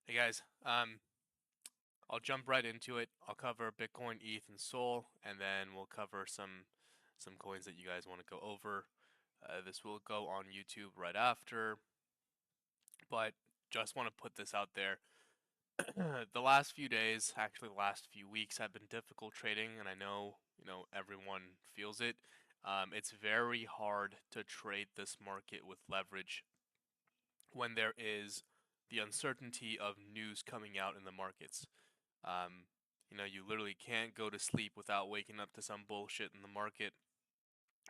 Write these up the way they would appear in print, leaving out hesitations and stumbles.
Hey guys, I'll jump right into it. I'll cover Bitcoin, ETH, and Sol, and then we'll cover some coins that you guys want to go over. This will go on YouTube right after, but just want to put this out there. The last few days, actually the last few weeks, have been difficult trading, and I know everyone feels it. It's very hard to trade this market with leverage when there is the uncertainty of news coming out in the markets. Um, you literally can't go to sleep without waking up to some bullshit in the market,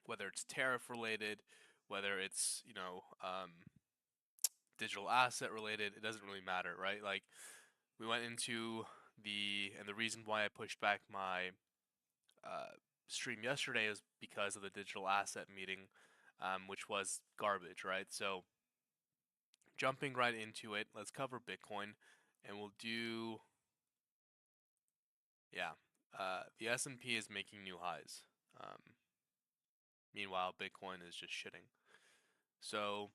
whether it's tariff related, whether it's, digital asset related, it doesn't really matter, right? Like, we went into and the reason why I pushed back my uh, stream yesterday is because of the digital asset meeting, which was garbage, right? So, jumping right into it, let's cover Bitcoin, and we'll do, yeah, the S&P is making new highs. Um, Meanwhile, Bitcoin is just shitting. So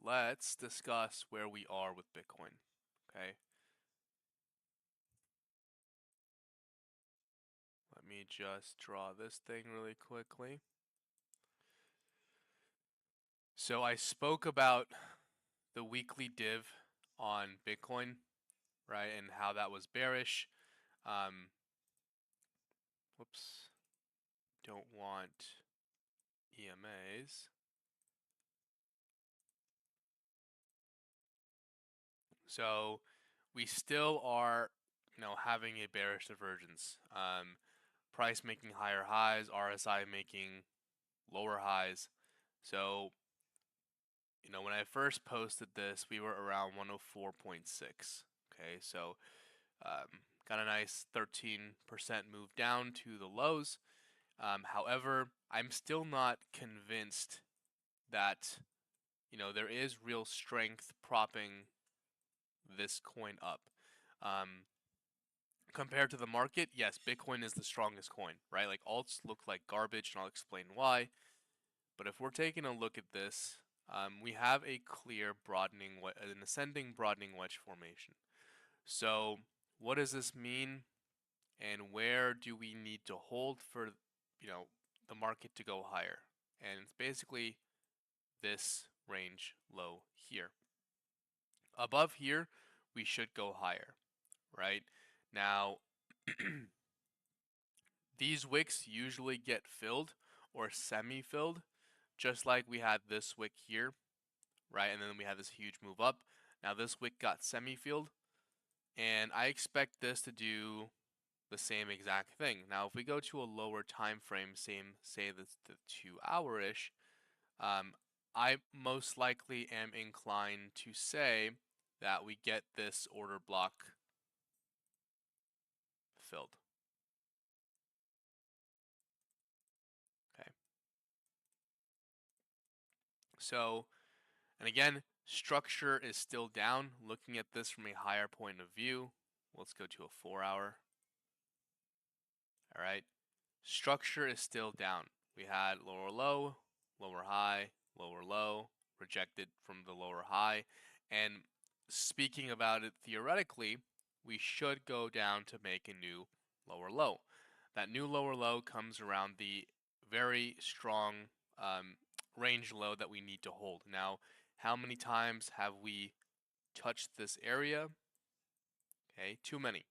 let's discuss where we are with Bitcoin. Okay. Let me just draw this thing really quickly. So I spoke about the weekly div on Bitcoin, right, and how that was bearish. Um, Whoops, don't want EMAs. So we still are, having a bearish divergence. Price making higher highs, RSI making lower highs. So, when I first posted this, we were around 104.6. Okay, so got a nice 13% move down to the lows. However, I'm still not convinced that, there is real strength propping this coin up. Um, Compared to the market, yes, Bitcoin is the strongest coin, right? Like alts look like garbage, and I'll explain why. But if we're taking a look at this, we have a clear an ascending broadening wedge formation. So what does this mean, and where do we need to hold for, the market to go higher? And it's basically this range low here. Above here, we should go higher, right? Now, these wicks usually get filled or semi-filled, just like we had this wick here, right? And then we had this huge move up. Now this wick got semi-filled, and I expect this to do the same exact thing. Now if we go to a lower time frame, say the 2-hour-ish, I most likely am inclined to say that we get this order block filled. Okay. So, and again, structure is still down. Looking at this from a higher point of view, let's go to a 4-hour. All right. Structure is still down. We had lower low, lower high, lower low, rejected from the lower high. And speaking about it theoretically, we should go down to make a new lower low. That new lower low comes around the very strong range low that we need to hold. Now, how many times have we touched this area? Okay, too many.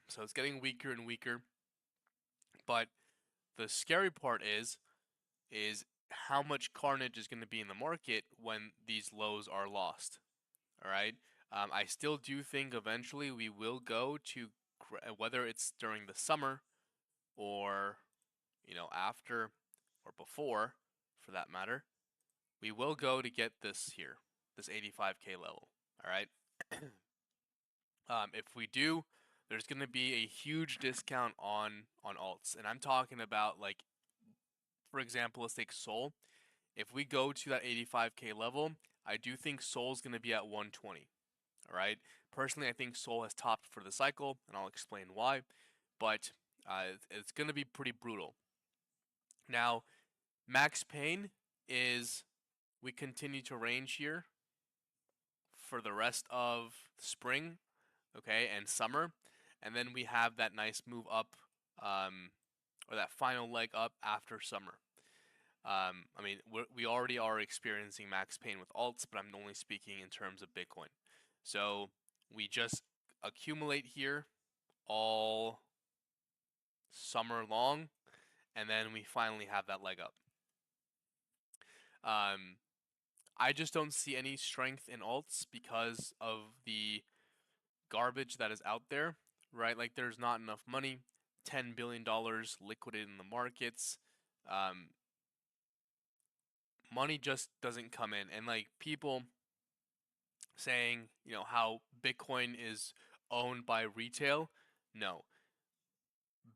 So it's getting weaker and weaker. But the scary part is how much carnage is going to be in the market when these lows are lost. All right. I still do think eventually we will go to, whether it's during the summer or after or before, for that matter, we will go to get this here, this 85K level. All right. If we do, there's going to be a huge discount on alts, and I'm talking about, like, for example, let's take Sol. If we go to that 85K level, I do think Sol's going to be at 120. All right. Personally, I think Sol has topped for the cycle, and I'll explain why. But it's going to be pretty brutal. Now, max pain is we continue to range here for the rest of spring, okay, and summer, and then we have that nice move up, or that final leg up after summer. I mean, we already are experiencing max pain with alts, but I'm only speaking in terms of Bitcoin. So we just accumulate here all summer long, and then we finally have that leg up. I just don't see any strength in alts because of the garbage that is out there, right? Like there's not enough money, $10 billion liquidated in the markets. Money just doesn't come in, and like people saying, how Bitcoin is owned by retail. No.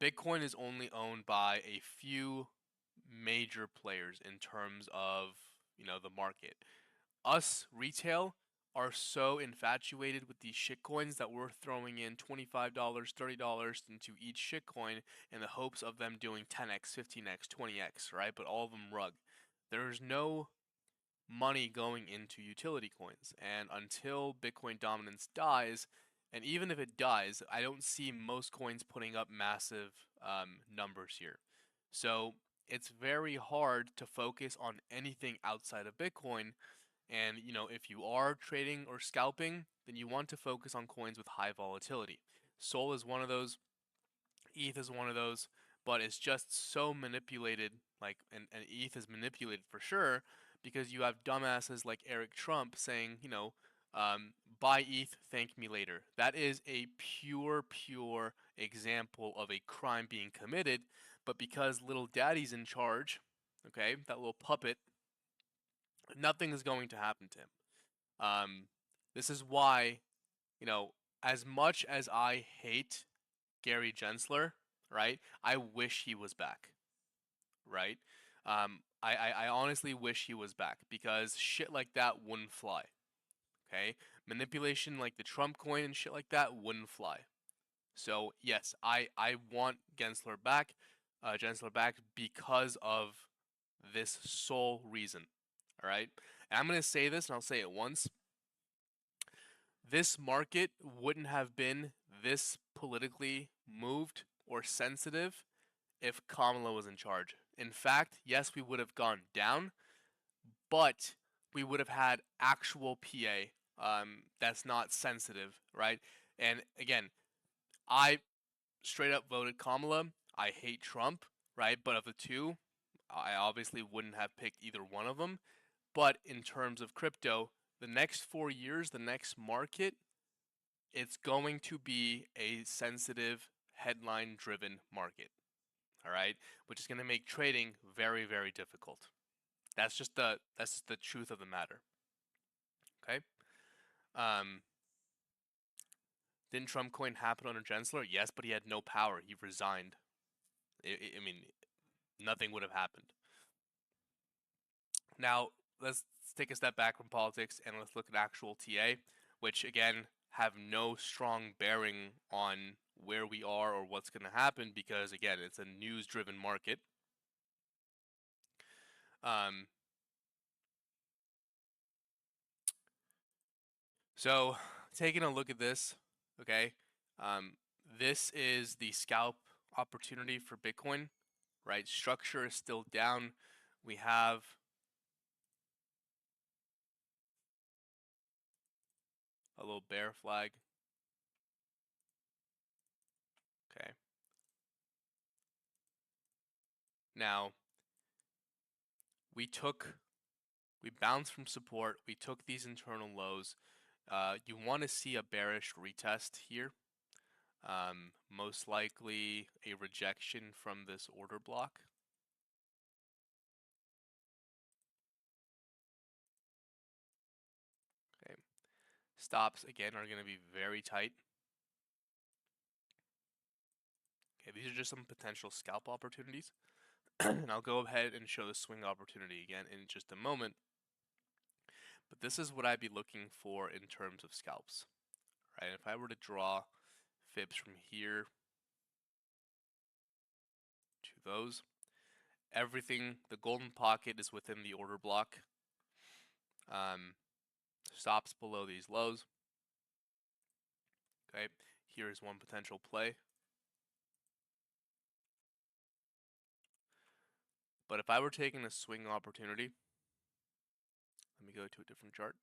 Bitcoin is only owned by a few major players in terms of, the market. Us retail are so infatuated with these shitcoins that we're throwing in $25, $30 into each shitcoin in the hopes of them doing 10x, 15x, 20x, right? But all of them rug. There's no money going into utility coins. And until Bitcoin dominance dies, and even if it dies, I don't see most coins putting up massive numbers here. So it's very hard to focus on anything outside of Bitcoin. And if you are trading or scalping, then you want to focus on coins with high volatility. Sol is one of those. ETH is one of those, but it's just so manipulated. Like, and ETH is manipulated for sure because you have dumbasses like Eric Trump saying, buy ETH, thank me later. That is a pure example of a crime being committed. But because little daddy's in charge, okay, that little puppet, nothing is going to happen to him. This is why, as much as I hate Gary Gensler, right, I wish he was back, right? I honestly wish he was back because shit like that wouldn't fly, okay? Manipulation like the Trump coin and shit like that wouldn't fly. So yes, I want Gensler back because of this sole reason, all right? And I'm going to say this, and I'll say it once. This market wouldn't have been this politically moved or sensitive if Kamala was in charge. In fact, yes, we would have gone down, but we would have had actual PA that's not sensitive, right? And again, I straight up voted Kamala. I hate Trump, right? But of the two, I obviously wouldn't have picked either one of them. But in terms of crypto, the next 4 years, the next market, it's going to be a sensitive, headline driven market. All right, which is going to make trading very difficult. That's just the truth of the matter. Okay. Um, didn't Trump coin happen under Gensler? Yes, but he had no power. He resigned. I mean, nothing would have happened. Now, let's take a step back from politics and let's look at actual TA, which again have no strong bearing on where we are or what's going to happen because again, it's a news-driven market. So taking a look at this, okay, this is the scalp opportunity for Bitcoin, right? Structure is still down. We have a little bear flag. Okay. Now, we bounced from support. We took these internal lows. You want to see a bearish retest here. Most likely a rejection from this order block. Okay. Stops, again, are going to be very tight. Okay, these are just some potential scalp opportunities. And I'll go ahead and show the swing opportunity again in just a moment. But this is what I'd be looking for in terms of scalps, right? If I were to draw fibs from here to those, everything, the golden pocket is within the order block. stops below these lows. Okay, here's one potential play. But if I were taking a swing opportunity, let me go to a different chart.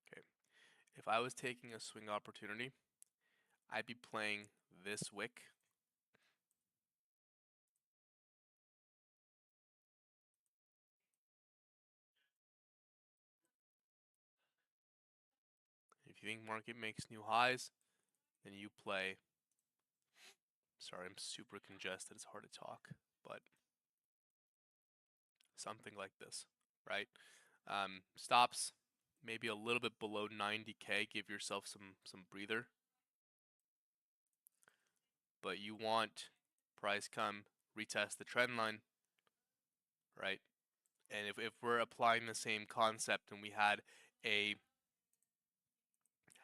Okay, if I was taking a swing opportunity, I'd be playing this wick. If you think market makes new highs, then you play. Sorry, I'm super congested. It's hard to talk, but something like this, right? Stops maybe a little bit below 90K. Give yourself some breather. But you want price come retest the trend line, right? And if we're applying the same concept and we had a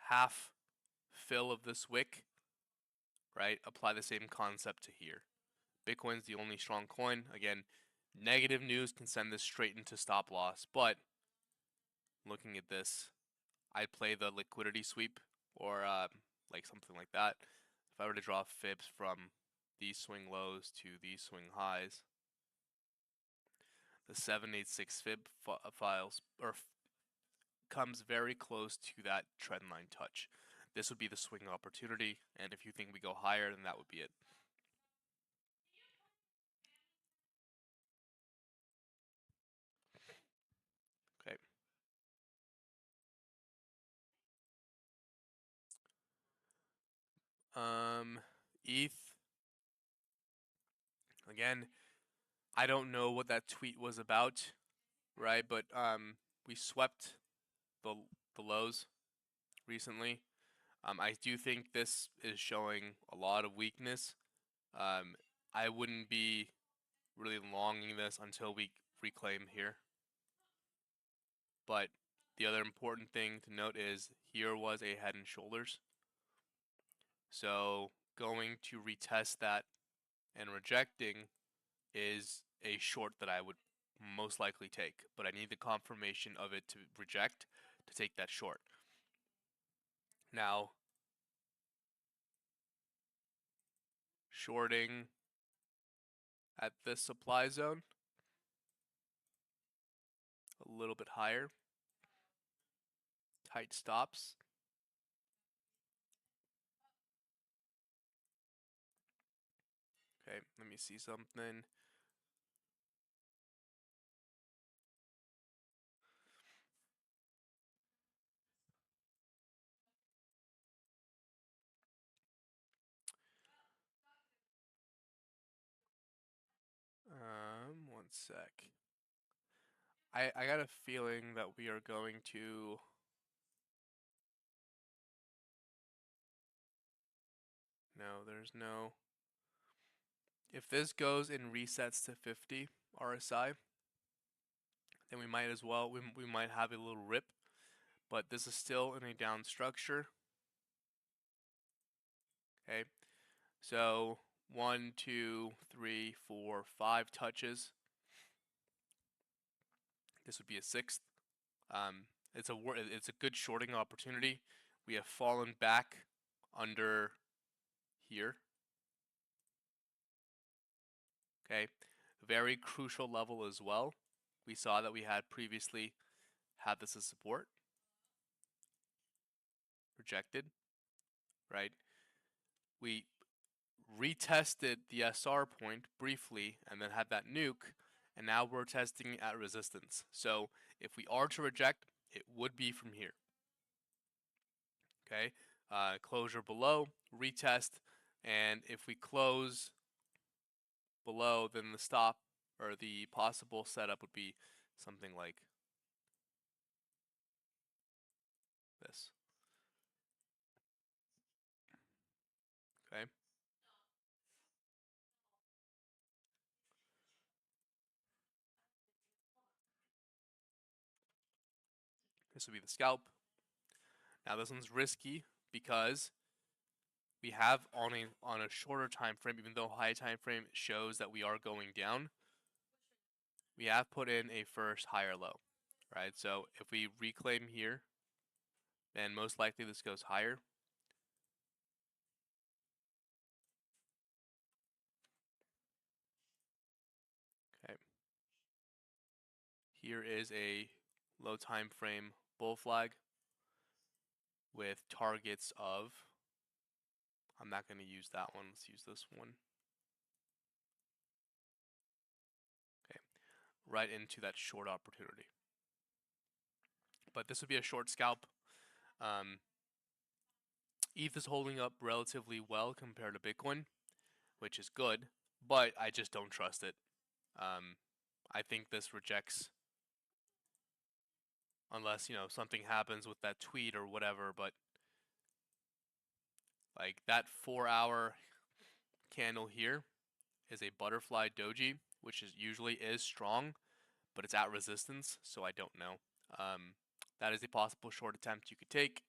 half fill of this wick, right? Apply the same concept to here. Bitcoin's the only strong coin. Again, negative news can send this straight into stop loss, but looking at this, I'd play the liquidity sweep or like something like that. If I were to draw fibs from these swing lows to these swing highs, the 786 fib files or comes very close to that trend line touch. This would be the swing opportunity, and if you think we go higher, then that would be it. Okay. ETH. Again, I don't know what that tweet was about, right? But we swept the lows recently. I do think this is showing a lot of weakness. I wouldn't be really longing this until we reclaim here. But the other important thing to note is here was a head and shoulders. So going to retest that and rejecting is a short that I would most likely take, but I need the confirmation of it to reject to take that short. Now, shorting at this supply zone, a little bit higher, tight stops. Okay, let me see something. One sec. I got a feeling that we are going to. No, there's no. If this goes and resets to 50 RSI, then we might as well. We might have a little rip, but this is still in a down structure. Okay, so 1, 2, 3, 4, 5 touches. This would be a sixth. It's a good shorting opportunity. We have fallen back under here. Okay, very crucial level as well. We saw that we had previously had this as support. Rejected, right? We retested the SR point briefly and then had that nuke, and now we're testing at resistance. So if we are to reject, it would be from here. Okay, closure below, retest, and if we close below, then the stop or the possible setup would be something like this. Okay. This would be the scalp. Now this one's risky because we have on a shorter time frame, even though high time frame shows that we are going down, we have put in a first higher low, right? So if we reclaim here, then most likely this goes higher. Okay. Here is a low time frame bull flag with targets of, I'm not going to use that one, let's use this one. Okay, right into that short opportunity. But this would be a short scalp. ETH is holding up relatively well compared to Bitcoin, which is good, but I just don't trust it. I think this rejects, unless, something happens with that tweet or whatever, but like that 4-hour candle here is a butterfly doji, which is usually strong, but it's at resistance, so I don't know. That is a possible short attempt you could take.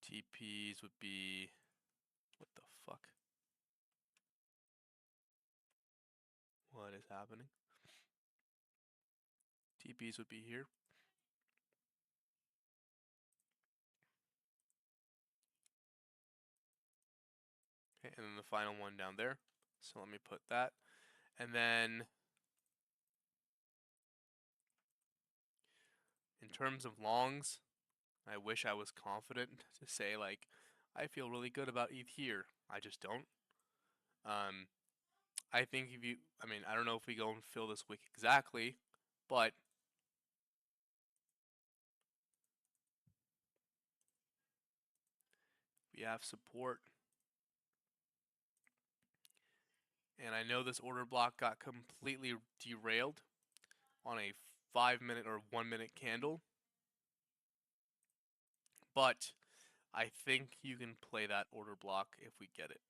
TPs would be, what the fuck? What is happening? TPs would be here. Okay, and then the final one down there. So let me put that. And then in terms of longs, I wish I was confident to say like, I feel really good about ETH here. I just don't. I think I don't know if we go and fill this wick exactly, but we have support. And I know this order block got completely derailed on a 5-minute or 1-minute candle, but I think you can play that order block if we get it.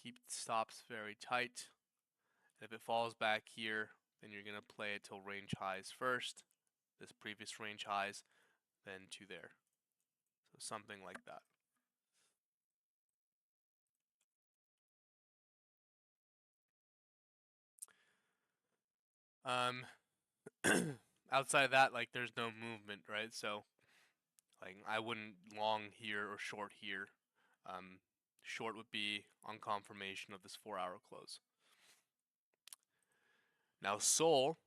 Keep stops very tight. If it falls back here, then you're going to play it till range highs first, this previous range highs, then to there. So something like that. Outside of that, like there's no movement, right? So like I wouldn't long here or short here. Short would be on confirmation of this 4-hour close. Now Sol,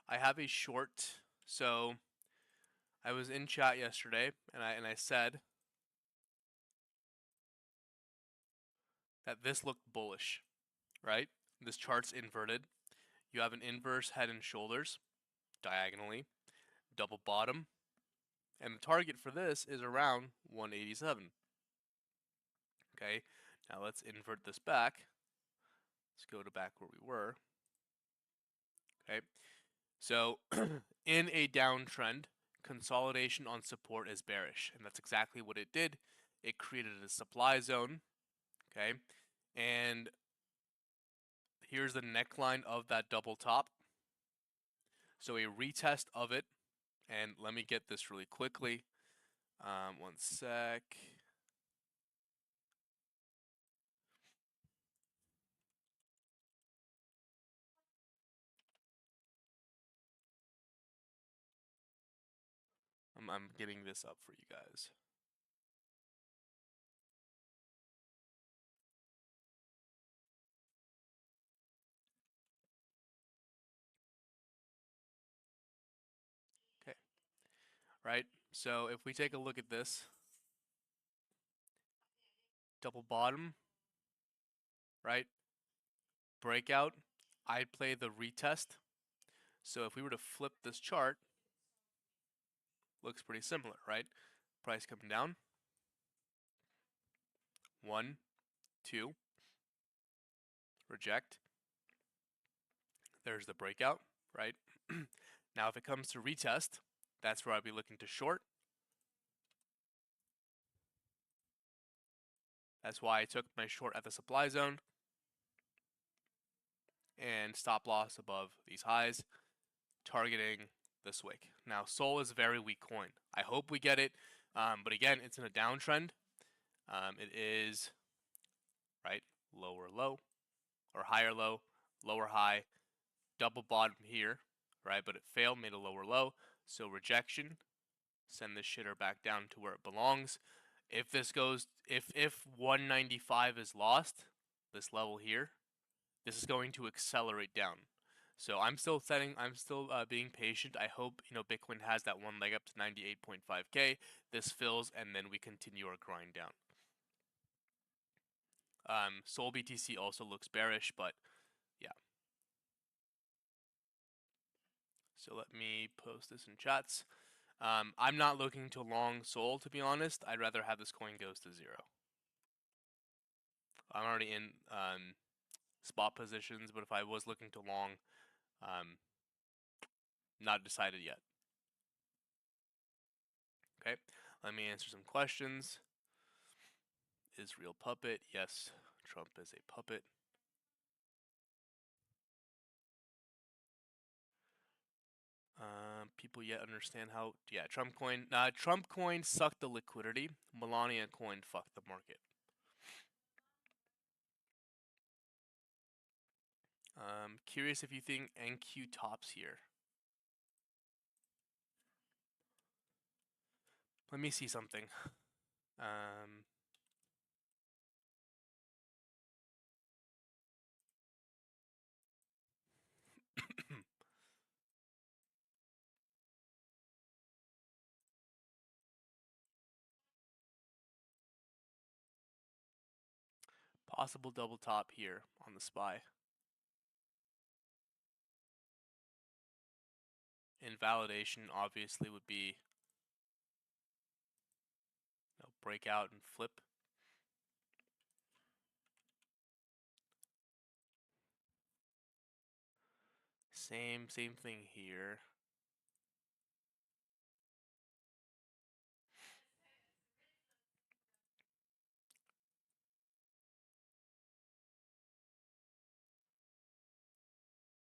I have a short. So I was in chat yesterday and I said that this looked bullish, right? This chart's inverted. You have an inverse head and shoulders diagonally, double bottom, and the target for this is around 187. Okay, now let's invert this back. Let's go to back where we were. Okay, so in a downtrend, consolidation on support is bearish, and that's exactly what it did. It created a supply zone. Okay, and here's the neckline of that double top. So a retest of it, and let me get this really quickly. One sec. I'm getting this up for you guys. Okay, right? So if we take a look at this, double bottom, right? Breakout, I'd play the retest. So if we were to flip this chart, looks pretty similar, right? Price coming down. 1, 2, reject. There's the breakout, right? Now if it comes to retest, that's where I'd be looking to short. That's why I took my short at the supply zone and stop loss above these highs, targeting this wick. Now, Sol is a very weak coin. I hope we get it, but again, it's in a downtrend. It is, right, lower low, or higher low, lower high, double bottom here, right, but it failed, made a lower low, so rejection, send this shitter back down to where it belongs. If this goes, if 195 is lost, this level here, this is going to accelerate down. So I'm still being patient. I hope, Bitcoin has that one leg up to 98.5K. This fills, and then we continue our grind down. Sol BTC also looks bearish, but yeah. So let me post this in chats. I'm not looking to long Sol, to be honest. I'd rather have this coin goes to zero. I'm already in spot positions, but if I was looking to long, not decided yet. Okay, let me answer some questions. Is real puppet? Yes, Trump is a puppet. People yet understand how? Yeah, Trump coin sucked the liquidity. Melania coin fucked the market. Curious if you think NQ tops here. Let me see something. Possible double top here on the SPY. Invalidation obviously would be breakout and flip. Same thing here.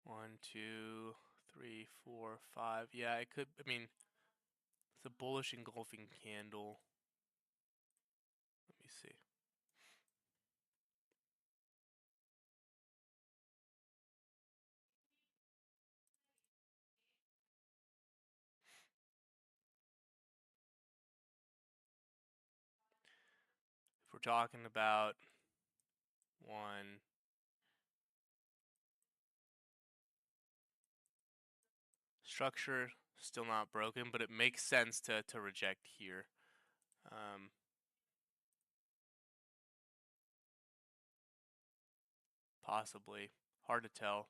One, two, three, four, five. Yeah, it could. I mean, it's a bullish engulfing candle. Let me see. If we're talking about one, structure, still not broken, but it makes sense to reject here. Possibly. Hard to tell.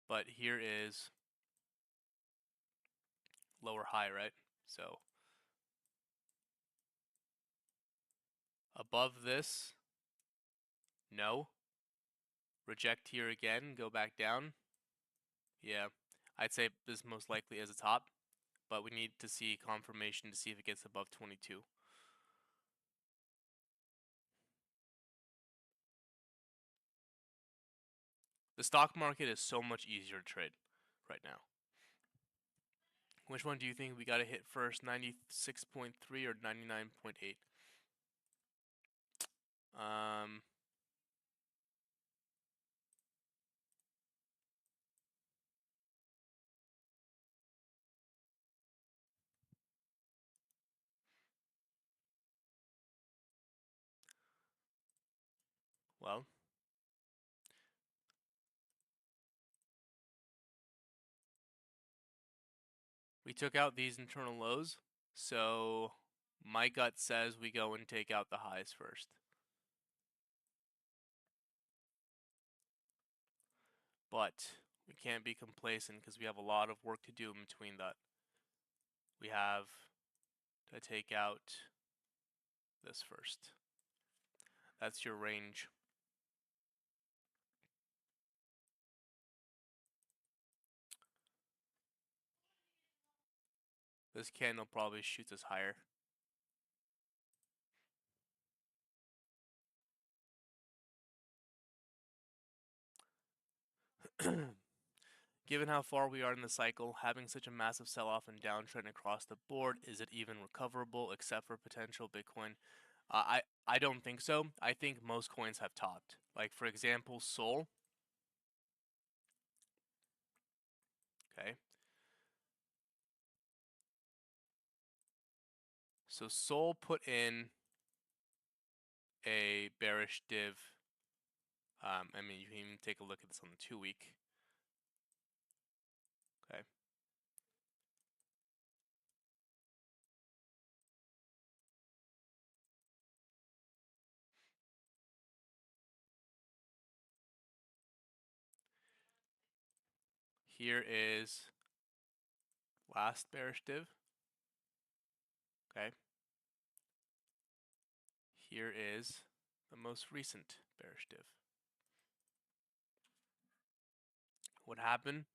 But here is lower high, right? So above this, no. Reject here again, go back down. Yeah, I'd say this most likely is a top, but we need to see confirmation to see if it gets above 22. The stock market is so much easier to trade right now. Which one do you think we got to hit first, 96.3 or 99.8? Well, we took out these internal lows, so my gut says we go and take out the highs first. But we can't be complacent because we have a lot of work to do in between that. We have to take out this first. That's your range. This candle probably shoots us higher. Given how far we are in the cycle, having such a massive sell-off and downtrend across the board, is it even recoverable except for potential Bitcoin? I don't think so. I think most coins have topped. Like for example, Sol. Okay. So Sol put in a bearish div. I mean, you can even take a look at this on the 2-week. Okay. Here is last bearish div. Okay. Here is the most recent bearish div. What happened?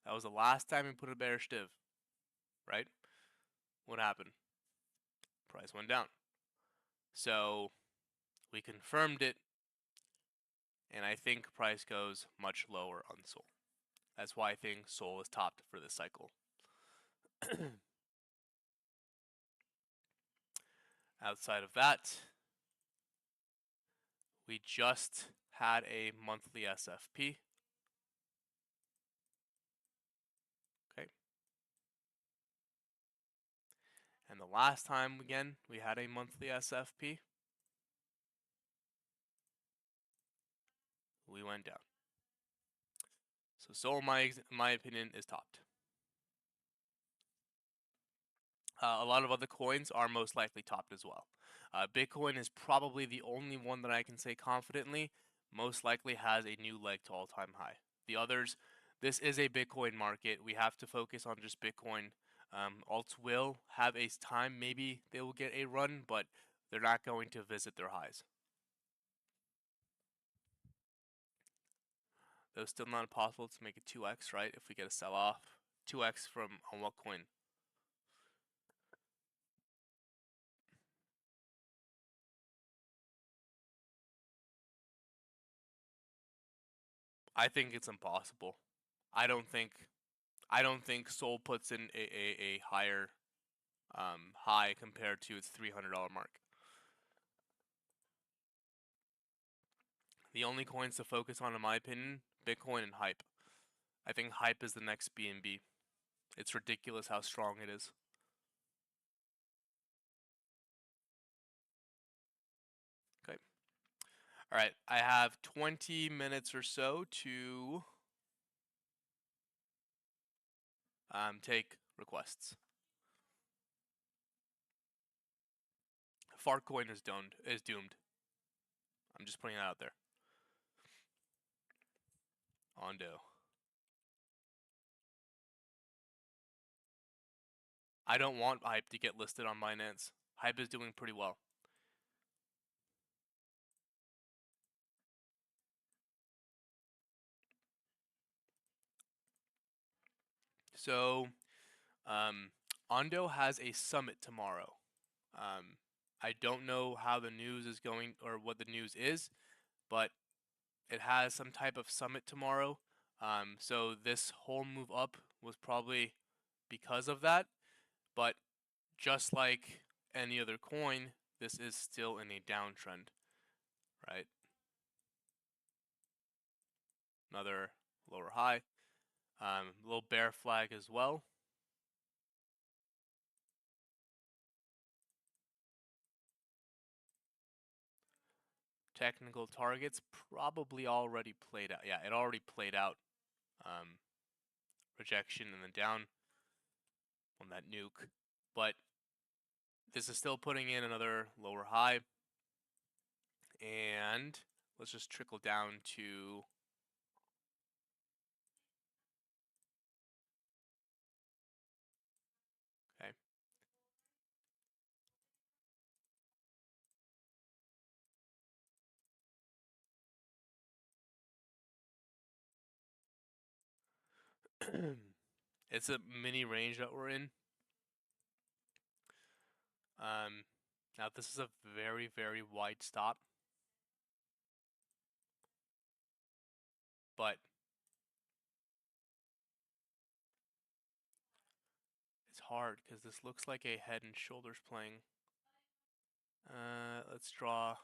That was the last time we put a bearish div, right? What happened? Price went down. So we confirmed it, and I think price goes much lower on Sol. That's why I think Sol is topped for this cycle. Outside of that, we just had a monthly SFP. Okay. And the last time, again, we had a monthly SFP, we went down. So Sol, in my opinion, is topped. A lot of other coins are most likely topped as well. Bitcoin is probably the only one that I can say confidently most likely has a new leg to all-time high. The others, this is a Bitcoin market. We have to focus on just Bitcoin. Alts will have a time, maybe they will get a run, but they're not going to visit their highs. Though still not possible to make it 2x, right? If we get a sell-off, 2x from on what coin? I think it's impossible. I don't think Sol puts in a higher high compared to its $300 mark. The only coins to focus on, in my opinion, Bitcoin and Hype. I think Hype is the next BNB. It's ridiculous how strong it is. Okay. All right. I have 20 minutes or so to take requests. Fartcoin is doomed. I'm just putting that out there. Ondo. I don't want Hype to get listed on Binance. Hype is doing pretty well. So, Ondo has a summit tomorrow. I don't know how the news is going or what the news is, but it has some type of summit tomorrow. So this whole move up was probably because of that. But just like any other coin, this is still in a downtrend, right? Another lower high. Little bear flag as well. Technical targets probably already played out. Yeah, it already played out. Rejection and then down on that nuke. But this is still putting in another lower high. And let's just trickle down to okay. It's a mini range that we're in. Now this is a very, very wide stop. But hard because this looks like a head and shoulders playing. Let's draw.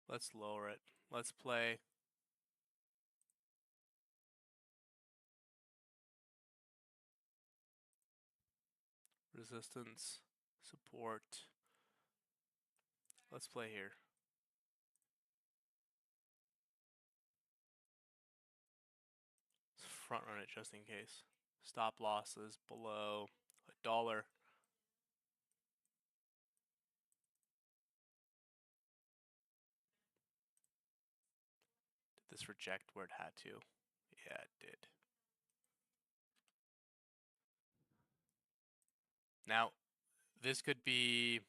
Let's lower it. Let's play resistance, support. Let's play here. Let's front run it just in case. Stop losses below $1. Did this reject where it had to? Yeah, it did. Now, this could be.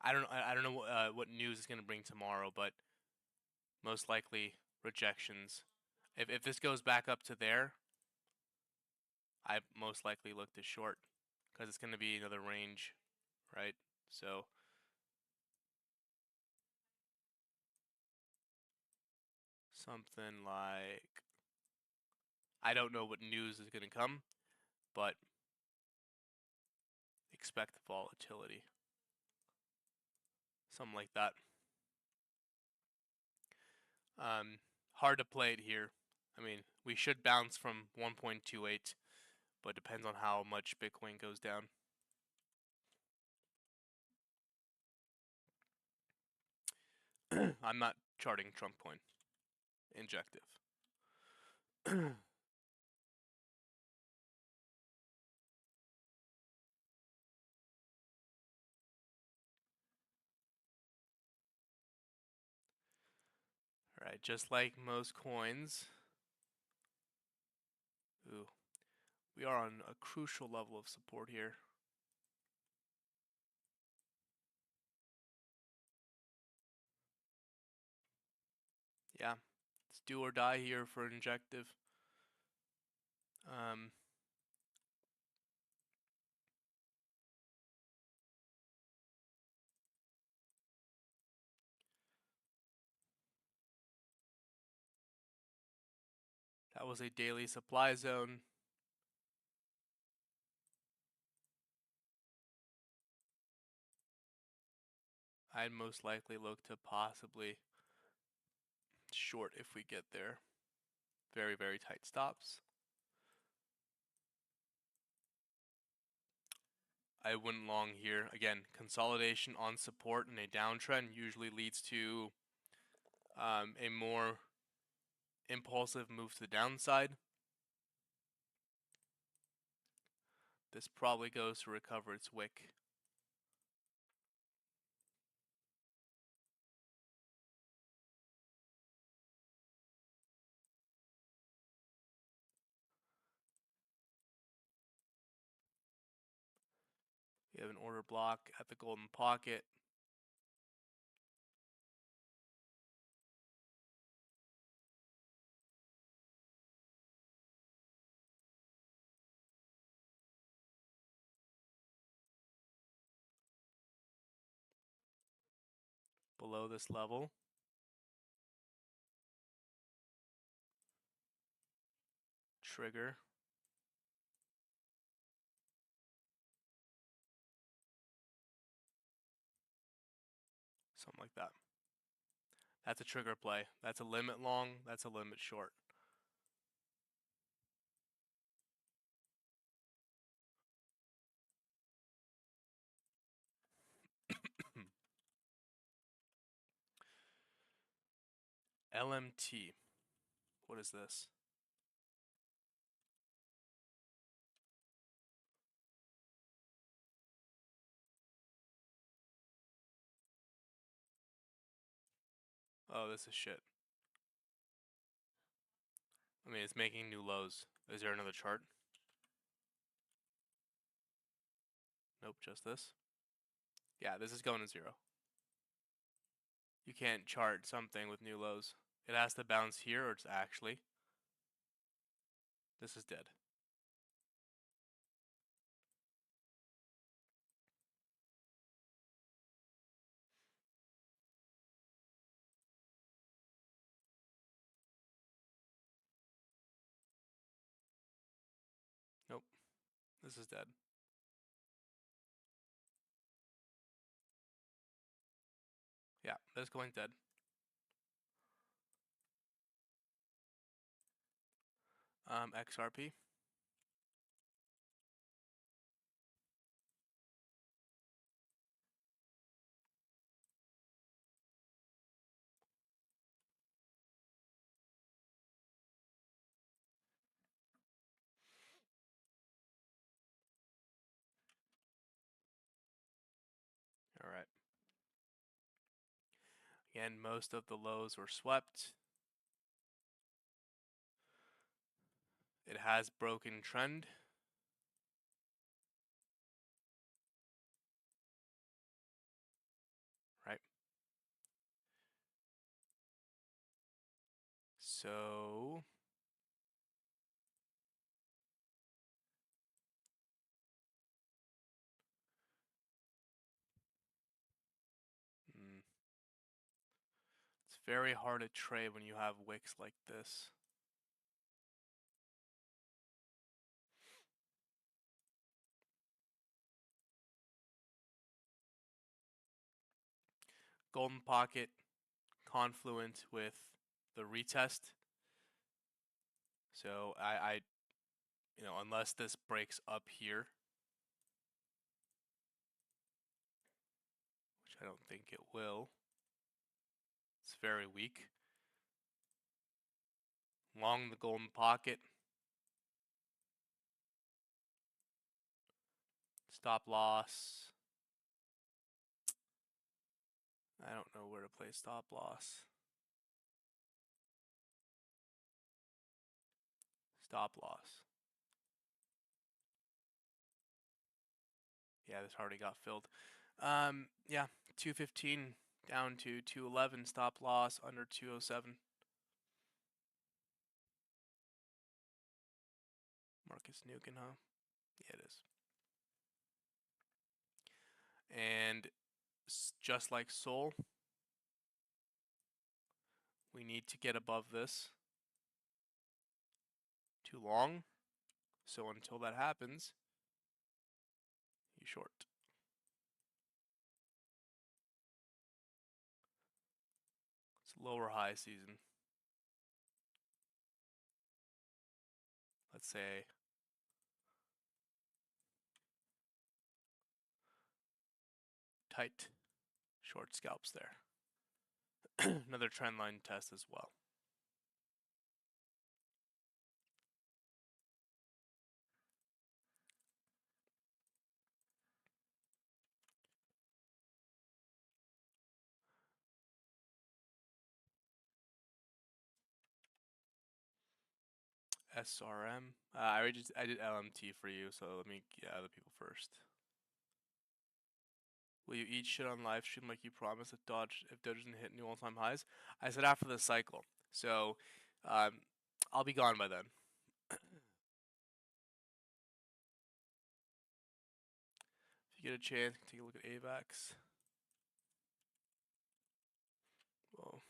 I don't know what news is going to bring tomorrow, but most likely rejections. If this goes back up to there, I most likely look to short because it's going to be another range, right? So something like, I don't know what news is going to come, but expect volatility. Something like that. Hard to play it here. I mean, we should bounce from 1.28, but depends on how much Bitcoin goes down. I'm not charting Trump coin. Injective. Alright, just like most coins, ooh, we are on a crucial level of support here. Yeah, it's do or die here for Injective. That was a daily supply zone. I'd most likely look to possibly short if we get there. Very, very tight stops. I wouldn't long here. Again, consolidation on support in a downtrend usually leads to a more impulsive move to the downside. This probably goes to recover its wick. We have an order block at the golden pocket. Below this level. Trigger. Something like that. That's a trigger play. That's a limit long. That's a limit short. LMT. What is this? Oh, this is shit. I mean, it's making new lows. Is there another chart? Nope, just this. Yeah, this is going to zero. You can't chart something with new lows. It has to bounce here or it's actually. This is dead. This is dead. Yeah, this coin's dead. XRP. All right. Again, most of the lows were swept. It has broken trend. Right. So it's very hard to trade when you have wicks like this. Golden pocket confluent with the retest. So I unless this breaks up here, which I don't think it will. It's very weak. Long the golden pocket. Stop loss. I don't know where to play stop loss. Stop loss. Yeah, this already got filled. Yeah, 215 down to 211. Stop loss under 207. Marcus Nukin, huh? Yeah, it is. And just like Sol, we need to get above this. Too long. So until that happens, you short. It's lower high season. Let's say tight short scalps there. Another trend line test as well. SRM. I did LMT for you, so let me get other people first. Will you eat shit on live stream like you promised if Dodge doesn't hit new all-time highs? I said after the cycle. So I'll be gone by then. If you get a chance, take a look at AVAX. Whoa.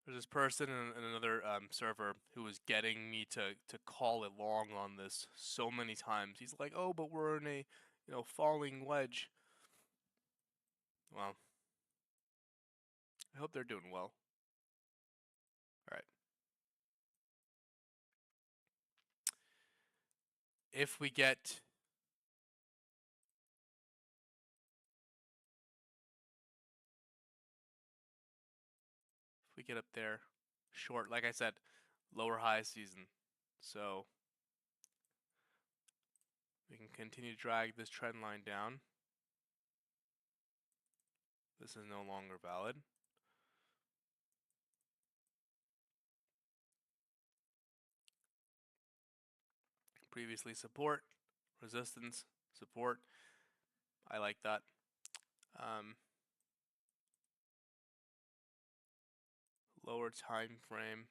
There's this person in another server who was getting me to call it long on this so many times. He's like, "Oh, but we're in a falling wedge." Well, I hope they're doing well. All right. If we get up there short, like I said, lower high season. So we can continue to drag this trend line down. This is no longer valid. Previously support, resistance, support. I like that. Lower time frame.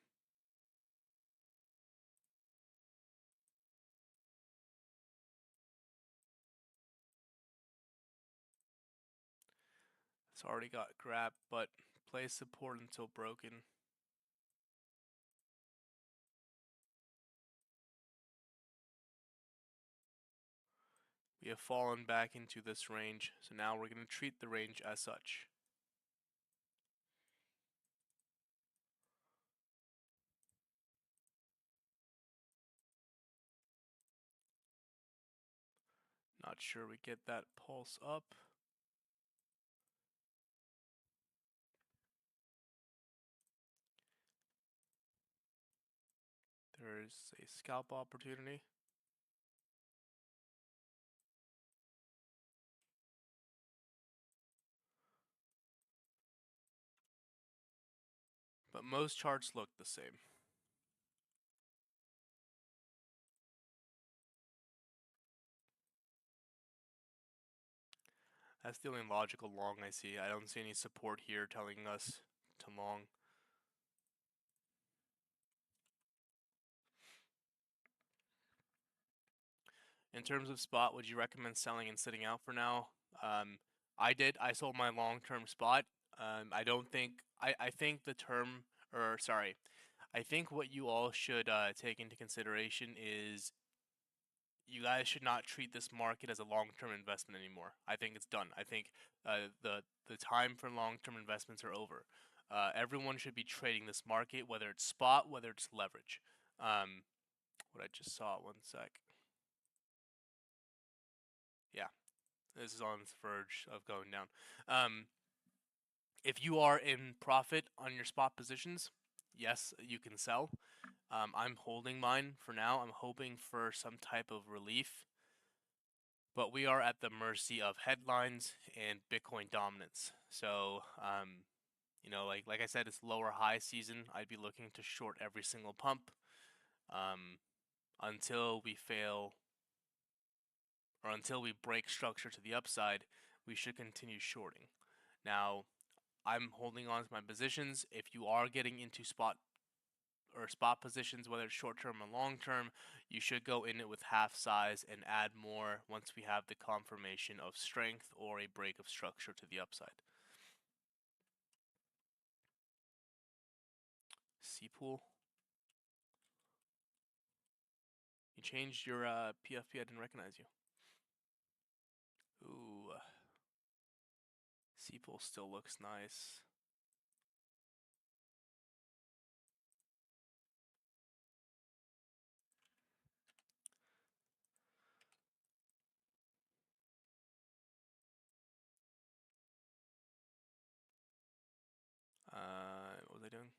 It's already got grabbed, but play support until broken. We have fallen back into this range, so now we're going to treat the range as such. Not sure we get that pulse up. There's a scalp opportunity. But most charts look the same. That's the only logical long I see. I don't see any support here telling us to long. In terms of spot, would you recommend selling and sitting out for now? I did. I sold my long-term spot. I don't think. I think the term, or sorry, I think what you all should take into consideration is you guys should not treat this market as a long-term investment anymore. I think it's done. I think the time for long-term investments are over. Everyone should be trading this market, whether it's spot, whether it's leverage. What I just saw, one sec. Yeah, this is on the verge of going down. If you are in profit on your spot positions, yes, you can sell. I'm holding mine for now. I'm hoping for some type of relief. But we are at the mercy of headlines and Bitcoin dominance. So, you know, like I said, it's lower high season. I'd be looking to short every single pump until we fail or until we break structure to the upside. We should continue shorting. Now, I'm holding on to my positions. If you are getting into spot positions, whether it's short term or long term, you should go in it with half size and add more once we have the confirmation of strength or a break of structure to the upside. C-pool. You changed your PFP, I didn't recognize you. Ooh. C-pool still looks nice. What was I doing?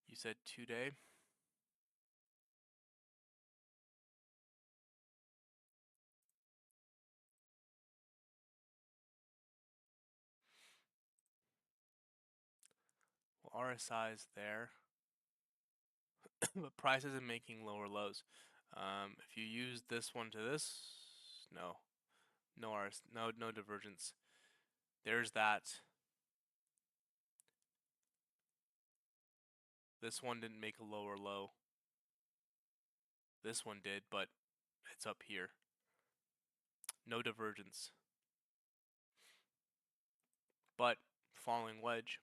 You said 2-day. Well, RSI is there, but price isn't making lower lows. If you use this one to this, no divergence. There's that. This one didn't make a lower low. This one did, but it's up here. No divergence. But following wedge.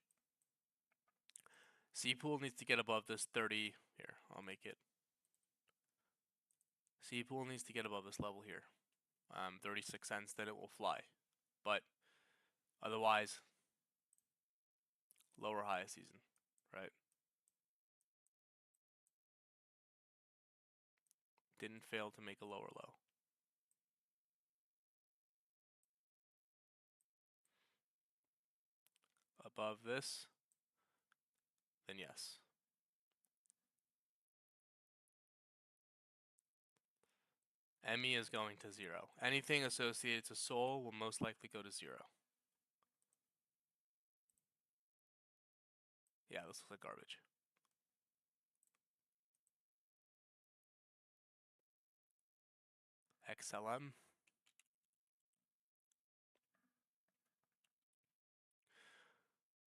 C-pool needs to get above this 30. Here, I'll make it. C-pool needs to get above this level here. 36 cents, then it will fly. But otherwise, lower high season, right? Didn't fail to make a lower low. Above this, then yes. ME is going to 0. Anything associated to Sol will most likely go to 0. Yeah, this looks like garbage. XLM.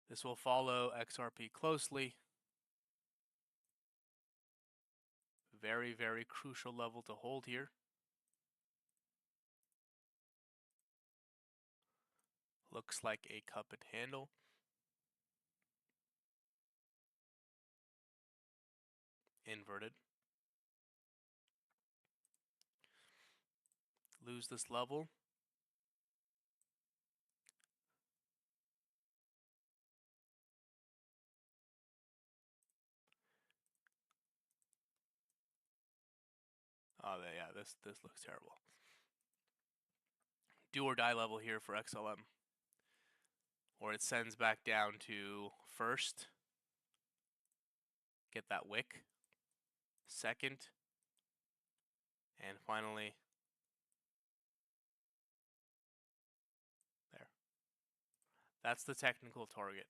This will follow XRP closely. Very, very crucial level to hold here. Looks like a cup and handle. Inverted. Lose this level. Oh yeah, this looks terrible. Do or die level here for XLM. Or it sends back down to first. Get that wick. Second. And finally, there. That's the technical target.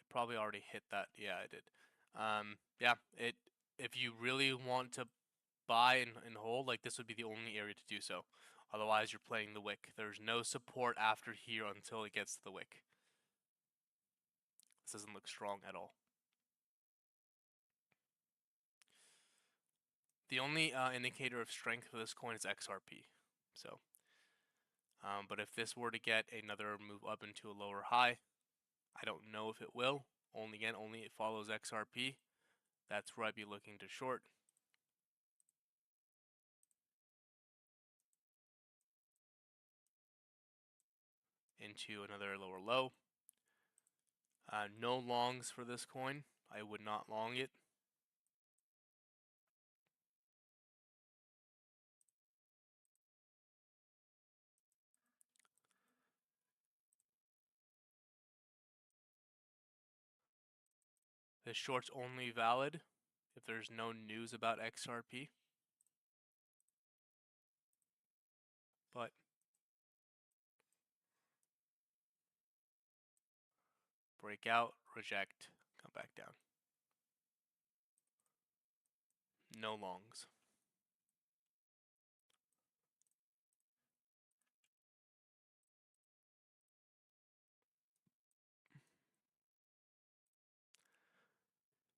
It probably already hit that. Yeah, it did. Yeah, if you really want to buy and hold, like this would be the only area to do so. Otherwise, you're playing the wick. There's no support after here until it gets to the wick. This doesn't look strong at all. The only indicator of strength for this coin is XRP. So, but if this were to get another move up into a lower high, I don't know if it will. Only it follows XRP. That's where I'd be looking to short. Into another lower low. No longs for this coin. I would not long it. The short's only valid if there's no news about XRP. But break out, reject, come back down. No longs.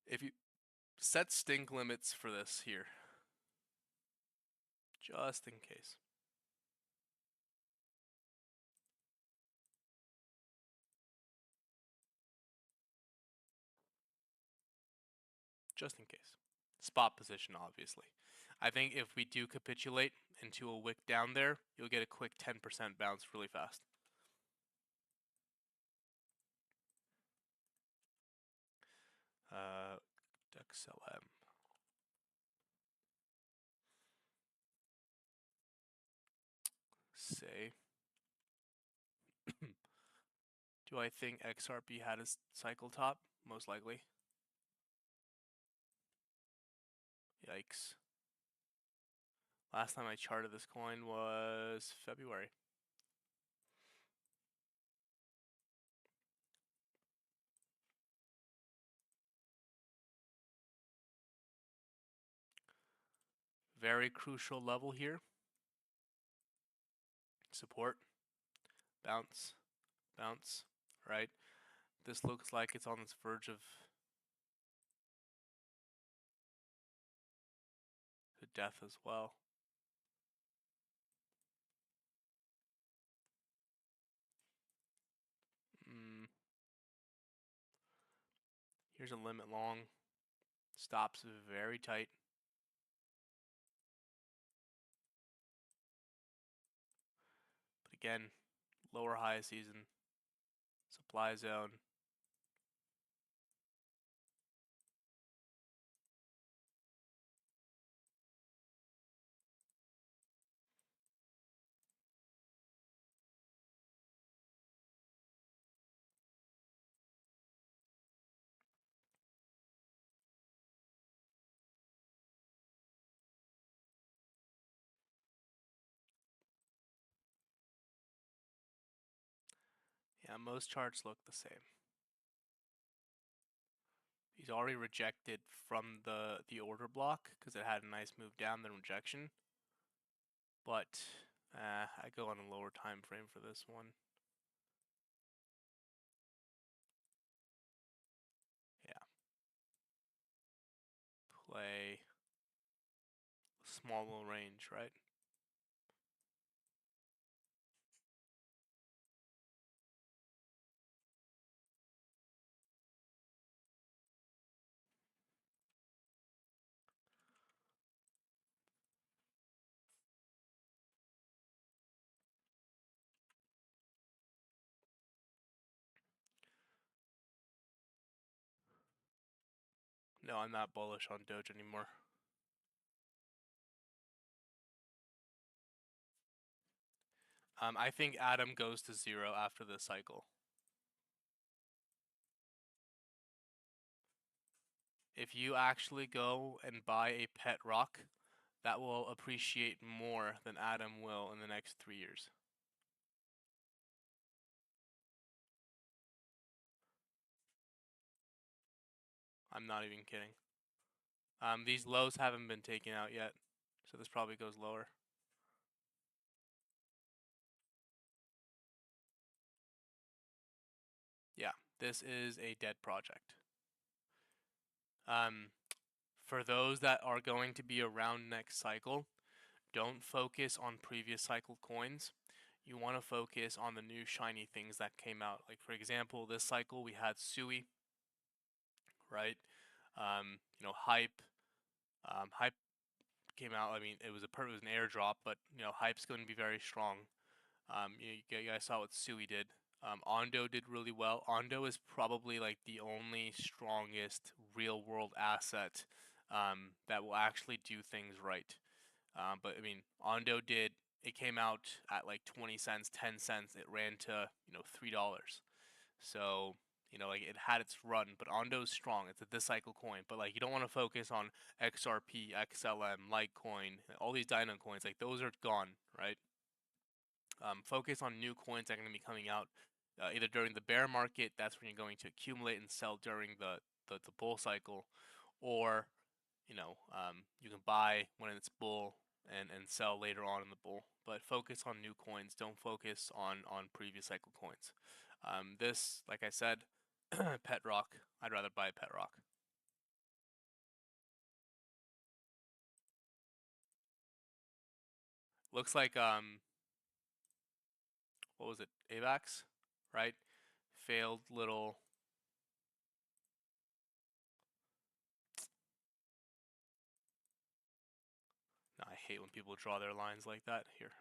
If you set stink limits for this here, just in case. Just in case. Spot position, obviously. I think if we do capitulate into a wick down there, you'll get a quick 10% bounce really fast. XLM. Say. Do I think XRP had a cycle top? Most likely. Yikes. Last time I charted this coin was February. Very crucial level here. Support. Bounce. Bounce. Right? This looks like it's on its verge of death as well. Here's a limit long. Stops very tight. But again, lower high season. Supply zone. Yeah, most charts look the same. He's already rejected from the order block because it had a nice move down, then rejection. But I go on a lower time frame for this one. Yeah. play small little range, right? No, I'm not bullish on Doge anymore. I think Atom goes to 0 after this cycle. If you actually go and buy a pet rock, that will appreciate more than Atom will in the next 3 years. I'm not even kidding. These lows haven't been taken out yet, so this probably goes lower. Yeah, this is a dead project. For those that are going to be around next cycle, don't focus on previous cycle coins. You want to focus on the new shiny things that came out. Like for example, this cycle we had Sui, right? Hype. Hype came out. I mean, it was an airdrop, but Hype's going to be very strong. You guys saw what Sui did. Ondo did really well. Ondo is probably like the only strongest real world asset that will actually do things right. But I mean, Ondo did. It came out at like 20 cents, 10 cents. It ran to $3. So like it had its run, but Ondo's strong. It's a this cycle coin. But like you don't want to focus on XRP, XLM, Litecoin, all these Dino coins. Like those are gone, right? Focus on new coins that are going to be coming out either during the bear market. That's when you're going to accumulate and sell during the bull cycle, or you can buy when it's bull and sell later on in the bull. But focus on new coins. Don't focus on previous cycle coins. This, like I said, pet rock. I'd rather buy a pet rock. Looks like what was it? AVAX, right? Failed little. No, I hate when people draw their lines like that. Here,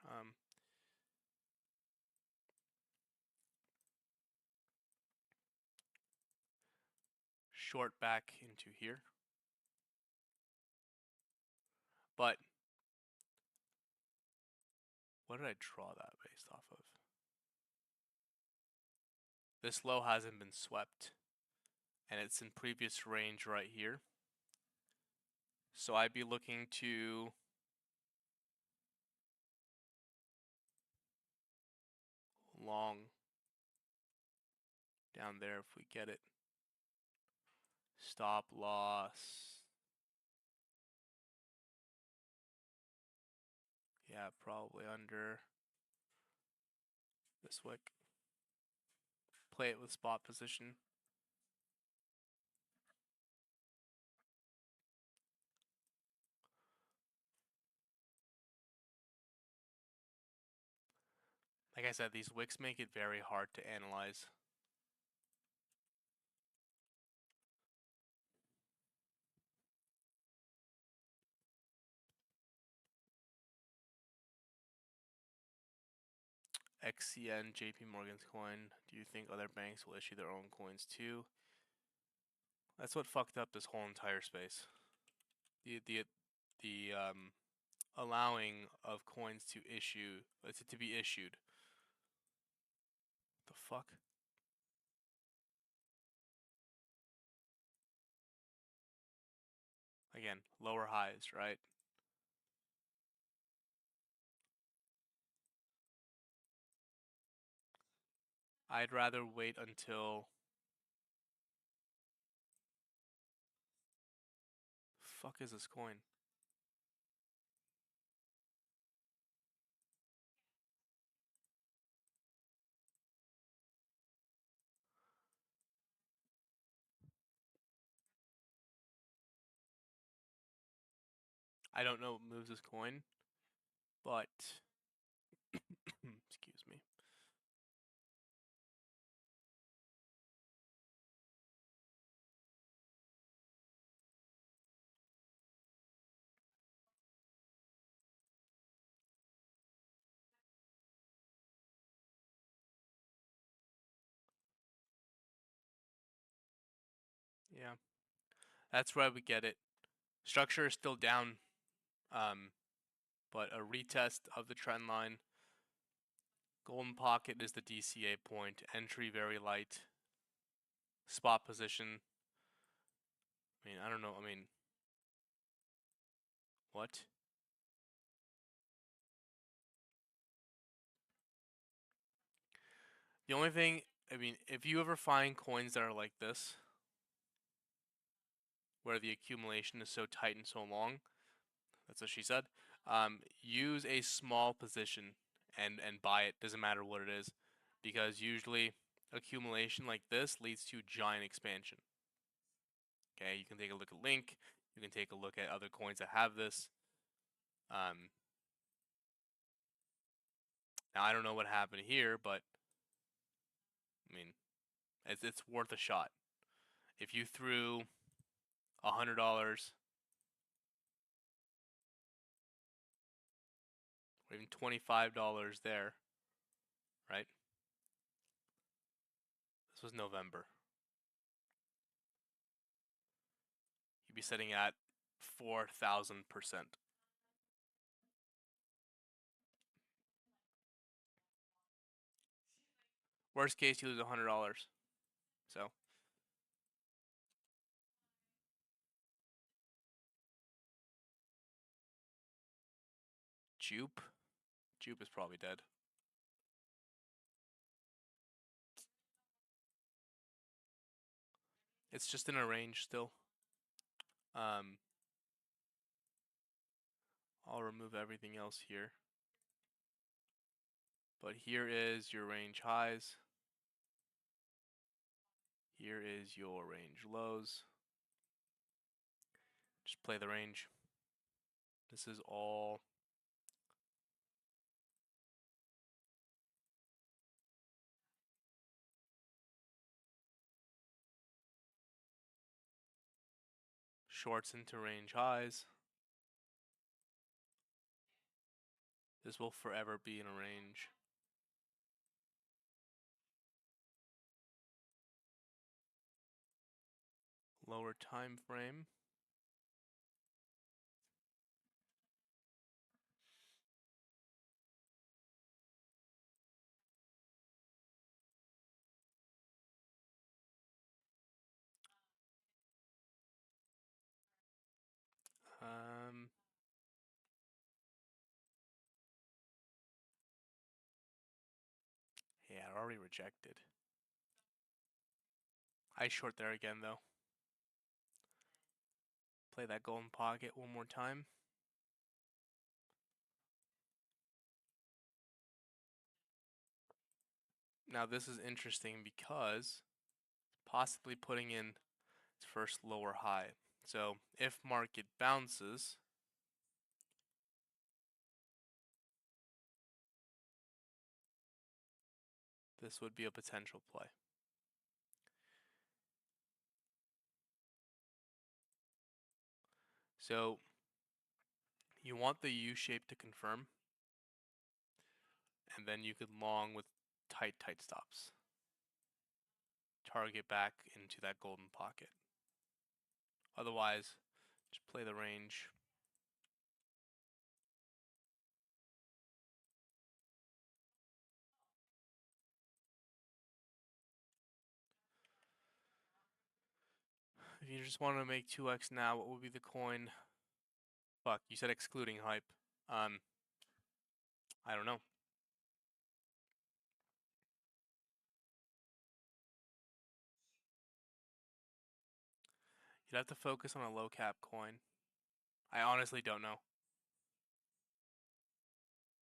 short back into here. But what did I draw that based off of? This low hasn't been swept, and it's in previous range right here. So I'd be looking to long down there if we get it. Stop loss. Yeah, probably under this wick. Play it with spot position. Like I said, these wicks make it very hard to analyze. XCN, JP Morgan's coin. Do you think other banks will issue their own coins too? That's what fucked up this whole entire space. The allowing of coins to be issued. The fuck? Again, lower highs, right? I'd rather wait until fuck is this coin? I don't know what moves this coin, but excuse me. Yeah, that's where we get it. Structure is still down, but a retest of the trend line. Golden pocket is the DCA point. Entry very light. Spot position. I mean, I don't know. I mean, what? The only thing, I mean, if you ever find coins that are like this, where the accumulation is so tight and so long, that's what she said, use a small position and buy it. Doesn't matter what it is, because usually accumulation like this leads to giant expansion. Okay, you can take a look at Link. You can take a look at other coins that have this. Now I don't know what happened here, but I mean, it's worth a shot. If you threw $100 or even $25 there, right? This was November. You'd be sitting at 4,000%. Worst case, you lose $100. So, Jupe. Jupe is probably dead. It's just in a range still. I'll remove everything else here. But here is your range highs. Here is your range lows. Just play the range. This is all shorts into range highs. This will forever be in a range. Lower time frame. Yeah, already rejected. I short there again though. Play that golden pocket one more time. Now this is interesting because possibly putting in its first lower high. So if market bounces, this would be a potential play. So you want the U shape to confirm, and then you could long with tight stops. Target back into that golden pocket. Otherwise, just play the range. If you just want to make 2x now, what would be the coin? Fuck, you said excluding hype. I don't know. You'd have to focus on a low cap coin. I honestly don't know.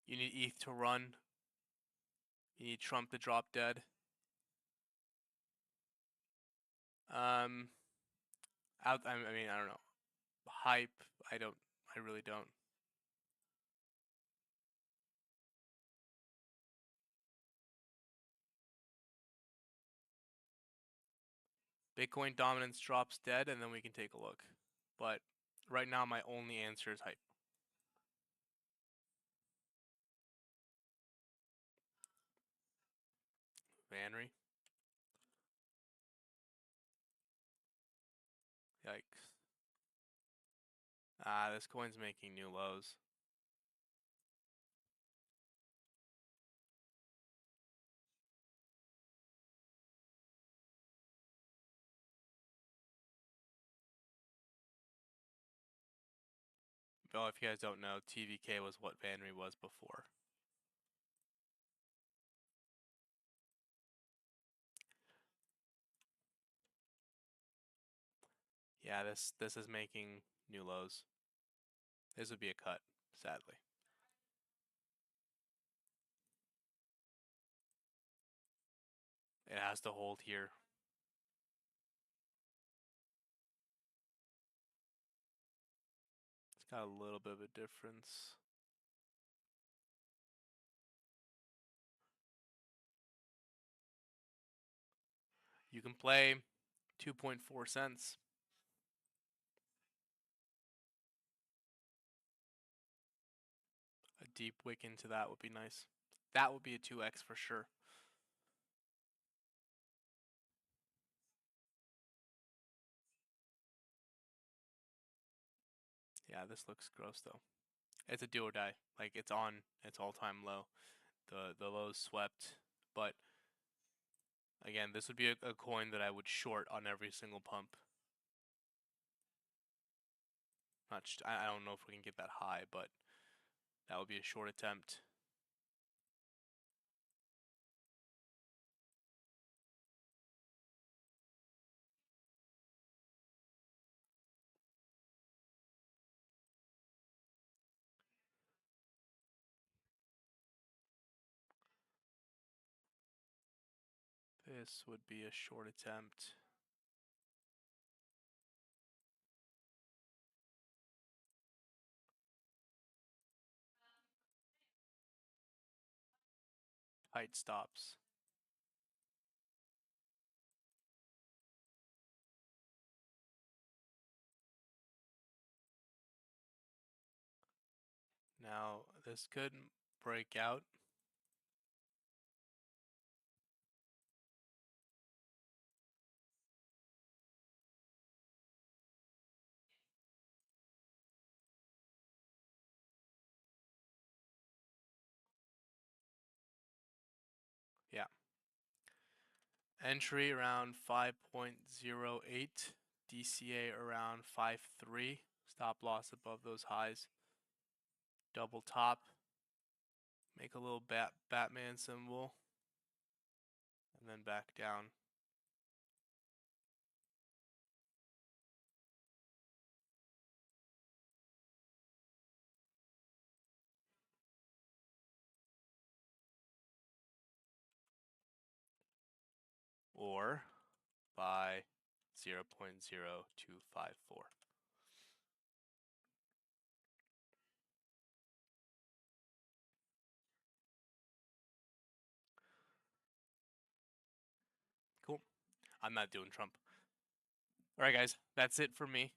You need ETH to run. You need Trump to drop dead. I mean, I don't know. Hype. I don't I really don't. Bitcoin dominance drops dead, and then we can take a look. But right now, my only answer is hype. Vanry. Yikes. Ah, this coin's making new lows. Well, if you guys don't know, TVK was what Vanry was before. Yeah, this is making new lows. This would be a cut, sadly. It has to hold here. It's got a little bit of a difference. You can play 2.4 cents. A deep wick into that would be nice. That would be a 2x for sure. Yeah, this looks gross though. It's a do or die. Like it's on its all-time low. The lows swept, but again, this would be a coin that I would short on every single pump. I don't know if we can get that high, but that would be a short attempt. This would be a short attempt. Tight stops. Now, this could break out. Yeah. Entry around 5.08. DCA around 5.3. Stop loss above those highs. Double top. Make a little Batman symbol. And then back down. Or by 0.0254. Cool. I'm not doing Trump. All right, guys, that's it for me.